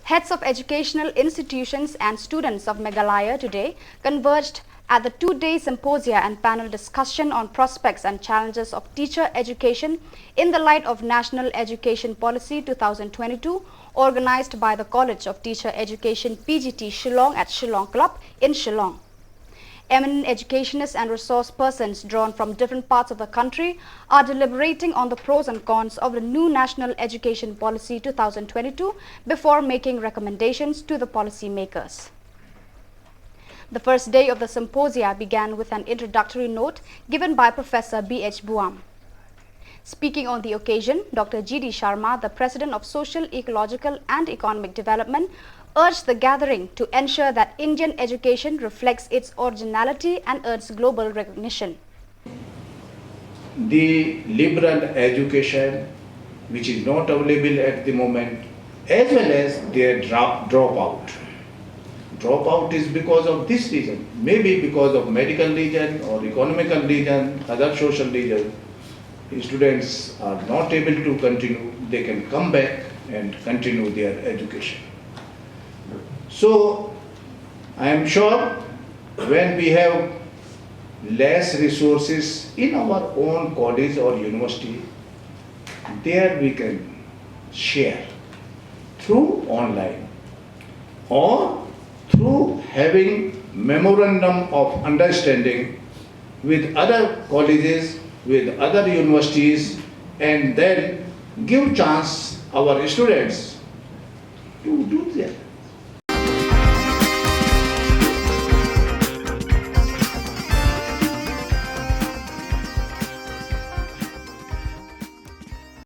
Heads of educational institutions and students of Meghalaya today converged at the two-day symposia and panel discussion on prospects and challenges of teacher education in the light of National Education Policy 2022 organized by the College of Teacher Education PGT Shillong at Shillong Club in Shillong. Eminent educationists and resource persons drawn from different parts of the country are deliberating on the pros and cons of the new National Education Policy 2022 before making recommendations to the policy makers. The first day of the symposia began with an introductory note given by Professor B.H. Buam. Speaking on the occasion, Dr. G.D. Sharma, the President of Social, Ecological and Economic Development, urged the gathering to ensure that Indian education reflects its originality and earns global recognition. The liberal education, which is not available at the moment, as well as their dropout. Dropout is because of this reason, maybe because of medical reason or economical reason, other social reason. Students are not able to continue, they can come back and continue their education. So, I am sure when we have less resources in our own college or university, there we can share through online or through having memorandum of understanding with other colleges, with other universities, and then give chance our students to do that.